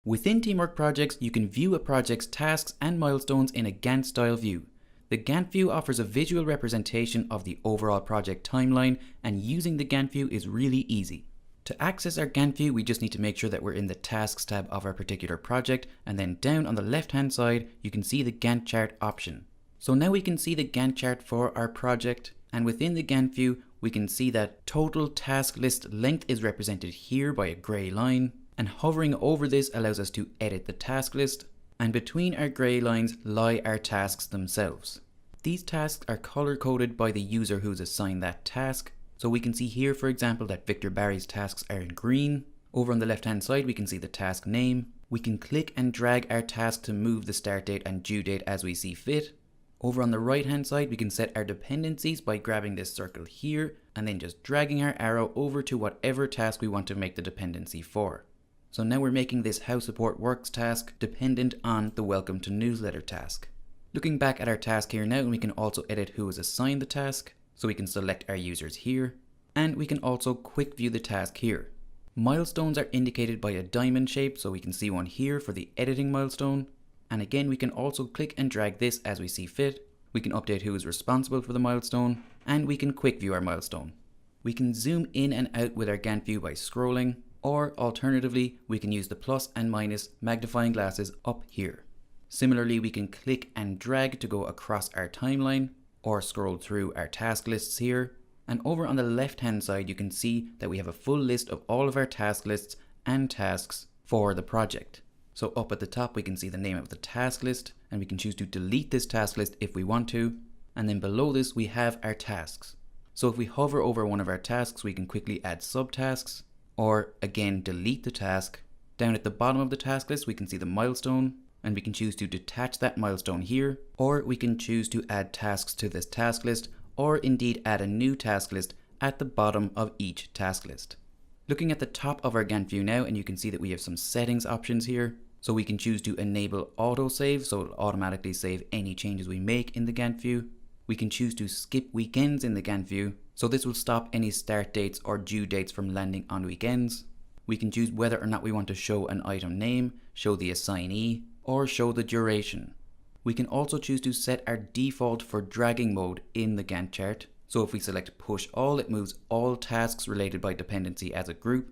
Within Teamwork projects, you can view a project's tasks and milestones in a Gantt style view. The Gantt View offers a visual representation of the overall project timeline, and using the Gantt View is really easy. To access our Gantt View, we just need to make sure that we're in the Tasks tab of our particular project, and then down on the left hand side, you can see the Gantt chart option. So now we can see the Gantt chart for our project, and within the Gantt View, we can see that total task list length is represented here by a grey line, and hovering over this allows us to edit the task list, and between our grey lines lie our tasks themselves. These tasks are color coded by the user who's assigned that task. So we can see here, for example, that Victor Barry's tasks are in green. Over on the left hand side, we can see the task name. We can click and drag our task to move the start date and due date as we see fit. Over on the right hand side, we can set our dependencies by grabbing this circle here and then just dragging our arrow over to whatever task we want to make the dependency for. So now we're making this How Support Works task dependent on the Welcome to Newsletter task. Looking back at our task here now, we can also edit who was assigned the task. So we can select our users here, and we can also quick view the task here. Milestones are indicated by a diamond shape, so we can see one here for the editing milestone. And again, we can also click and drag this as we see fit. We can update who is responsible for the milestone, and we can quick view our milestone. We can zoom in and out with our Gantt view by scrolling, or alternatively, we can use the plus and minus magnifying glasses up here. Similarly, we can click and drag to go across our timeline, or scroll through our task lists here. And over on the left hand side, you can see that we have a full list of all of our task lists and tasks for the project. So up at the top, we can see the name of the task list, and we can choose to delete this task list if we want to. And then below this, we have our tasks. So if we hover over one of our tasks, we can quickly add subtasks, or again, delete the task. Down at the bottom of the task list, we can see the milestone, and we can choose to detach that milestone here, or we can choose to add tasks to this task list, or indeed add a new task list at the bottom of each task list. Looking at the top of our Gantt view now, and you can see that we have some settings options here. So we can choose to enable autosave, so it'll automatically save any changes we make in the Gantt view. We can choose to skip weekends in the Gantt view, so this will stop any start dates or due dates from landing on weekends. We can choose whether or not we want to show an item name, show the assignee, or show the duration. We can also choose to set our default for dragging mode in the Gantt chart. So if we select push all, it moves all tasks related by dependency as a group.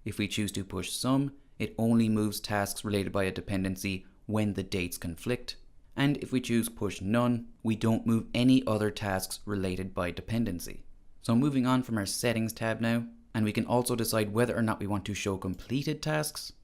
If we choose to push some, it only moves tasks related by a dependency when the dates conflict. And if we choose push none, we don't move any other tasks related by dependency. So moving on from our settings tab now, and we can also decide whether or not we want to show completed tasks.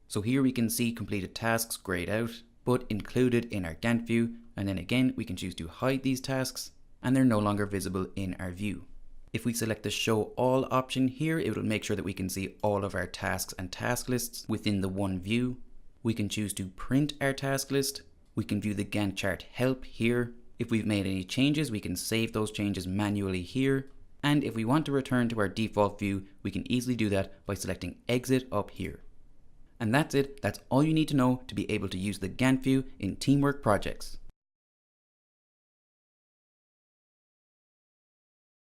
So here we can see completed tasks grayed out, but included in our Gantt view, and then again we can choose to hide these tasks, and they're no longer visible in our view. If we select the show all option here, it will make sure that we can see all of our tasks and task lists within the one view. We can choose to print our task list. We can view the Gantt chart help here. If we've made any changes, we can save those changes manually here. And if we want to return to our default view, we can easily do that by selecting exit up here. And that's it. That's all you need to know to be able to use the Gantt view in Teamwork projects.